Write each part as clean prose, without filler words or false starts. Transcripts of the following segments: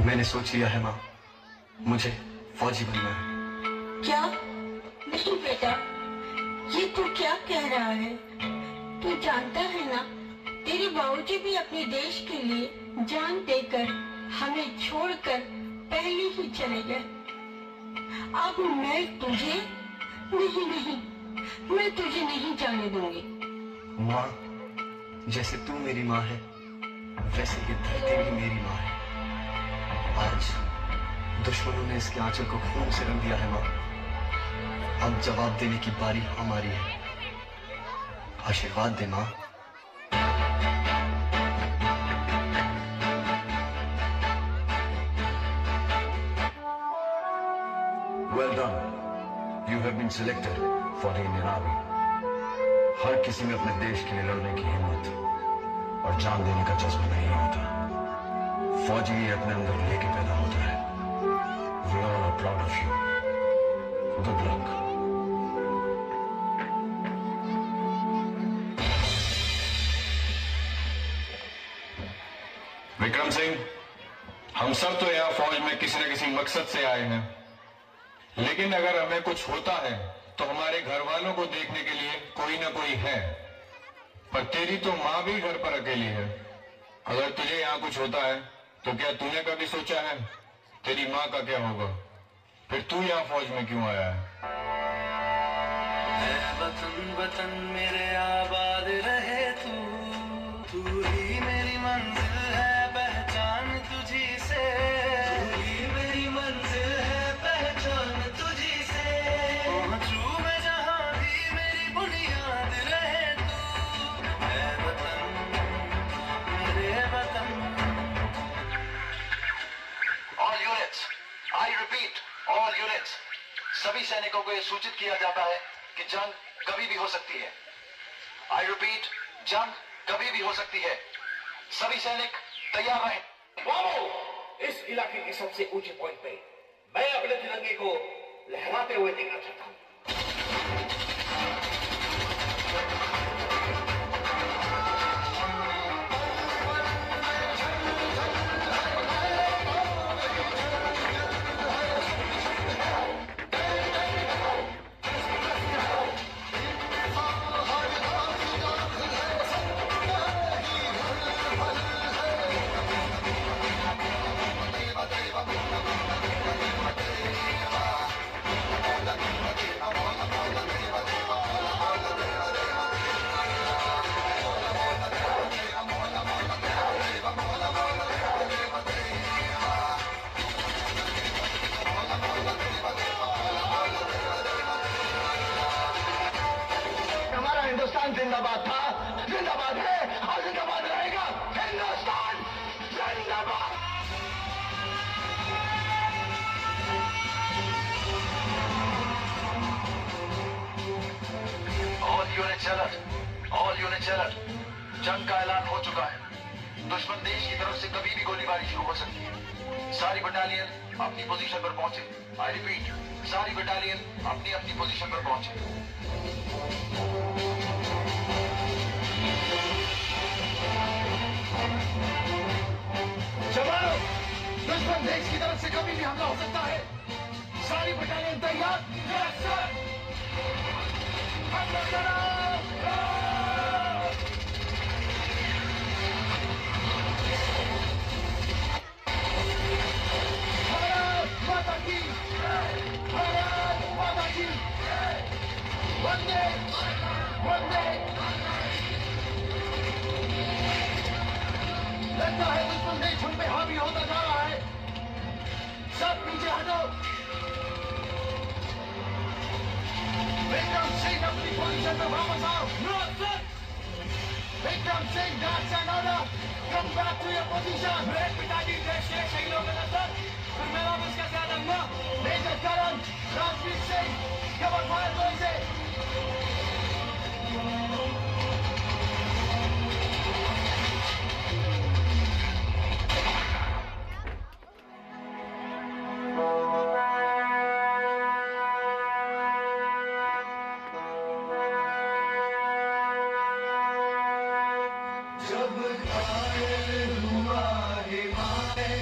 मैंने सोच लिया है माँ, मुझे फौजी बनना है। क्या? नहीं बेटा, ये तू क्या कह रहा है? तू जानता है ना, तेरे बाबूजी भी अपने देश के लिए जान देकर हमें छोड़कर पहले ही चले गए। अब मैं तुझे नहीं, मैं तुझे नहीं जाने दूंगी। माँ, जैसे तू मेरी माँ है, वैसे ये धरती भी मेरी माँ है। आज दुश्मनों ने इसके आंचल को खून से रंग दिया है माँ। अब जवाब देने की बारी हमारी है। आशीर्वाद दे माँ। Well done. You have been selected for the Indian Army. हर किसी में अपने देश के लिए लड़ने की हिम्मत और जान देने का जज्बा नहीं होता। फौजी ये अपने अंदर लेके पैदा होता है। We all are proud of you. Good luck. Vikram Singh, हम सब तो यहाँ फौज में किसी न किसी मकसद से आए हैं, लेकिन अगर हमें कुछ होता है तो हमारे घर वालों को देखने के लिए कोई ना कोई है। पर तेरी तो माँ भी घर पर अकेली है। अगर तुझे यहाँ कुछ होता है तो क्या तूने कभी सोचा है तेरी माँ का क्या होगा? फिर तू यहाँ फौज में क्यों आया है? वतन वतन मेरे आबाद रहे तू ही मेरी मंजिल है, पहचान तुझी से। तू ही मेरी मंजिल है, पहचान तुझी से। पहुंचूं मैं जहां भी मेरी बुनियाद रहे तू। है वतन मेरे वतन। All units, I repeat, all units, सभी सैनिकों को यह सूचित किया जाता है कि जंग कभी भी हो सकती है। I repeat, जंग कभी भी हो सकती है। सभी सैनिक तैयार रहें। बाबू, इस इलाके के सबसे ऊंचे पॉइंट पे मैं अपने तिरंगे को लहराते हुए देखना चाहता हूँ। हिंदुस्तान जिंदाबाद था, जिंदाबाद है और जिंदाबाद रहेगा। हिंदुस्तान जिंदाबाद। All unit alert. जंग का ऐलान हो चुका है। दुश्मन देश की तरफ से कभी भी गोलीबारी शुरू हो सकती है। सारी बटालियन अपनी पोजीशन पर पहुंचे। आई रिपीट, सारी बटालियन अपनी अपनी पोजीशन पर पहुंचे। जवानों, दुश्मन देश की तरफ से कभी भी हमला हो सकता है। सारी बटालियन तैयार। Yes sir. हमला करो। भारत माता की, भारत माता की। वंदे वंदे। लगता है दुश्मन देश हम पे हावी होता जा रहा है। सब पीछे हटो। विक्रम सिंह अपनी पोजीशन पर वापस आओ। Vikram Singh, that's an order. Come back to your position. पिताजी देश के शहीदों के नजर फिर मैं वापस कैसे आ जाऊंगा? मेजर करण राजवीर सिंह, कवर फायर गोली से। जब घायल हुआ हिमालय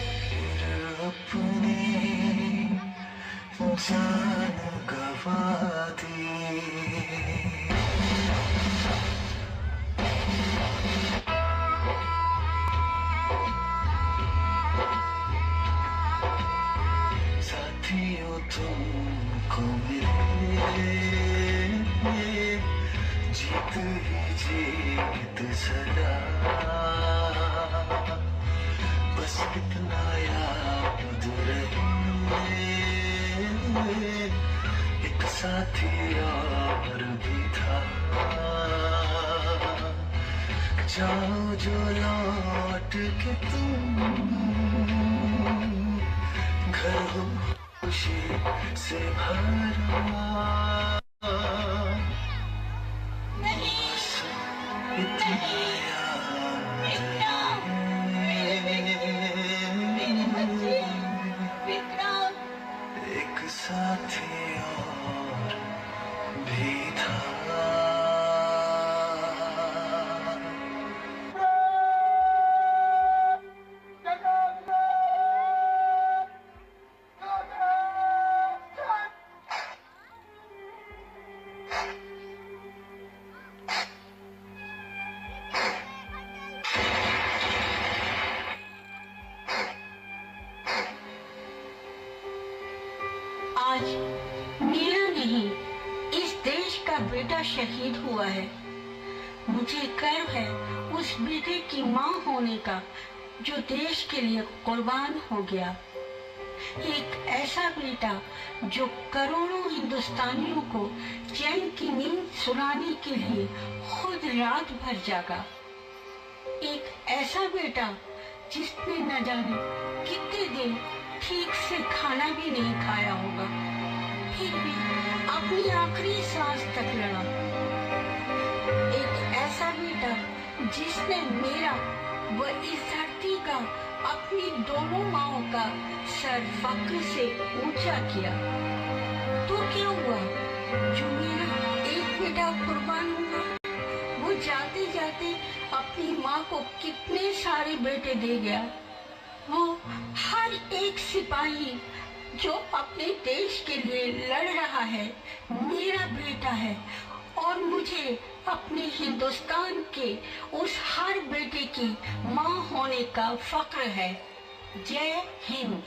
जीत ही जीत सदा, बस इतना याद रहे एक साथी और भी था। जाओ जो लौट के तुम घर हो खुशी से भरा, एक साथी और भी था। आज मेरा नहीं, इस देश का बेटा शहीद हुआ है। मुझे गर्व है उस बेटे की माँ होने का जो देश के लिए कुर्बान हो गया। एक ऐसा बेटा जो करोड़ों हिंदुस्तानियों को चैन की नींद सुलाने के लिए खुद रात भर जागा। एक ऐसा बेटा जिसने न जाने कितने दिन ठीक से खाना भी नहीं खाया होगा, फिर भी अपनी आखिरी सांस तक लड़ा। एक ऐसा बेटा जिसने मेरा व इस धरती का, अपनी दोनों माओं का सर फक्र से ऊंचा किया। तो क्या हुआ जो मेरा एक बेटा कुर्बान हुआ, वो जाते जाते अपनी माँ को कितने सारे बेटे दे गया। वो हर एक सिपाही जो अपने देश के लिए लड़ रहा है मेरा बेटा है, और मुझे अपने हिंदुस्तान के उस हर बेटे की माँ होने का फक्र है। जय हिंद।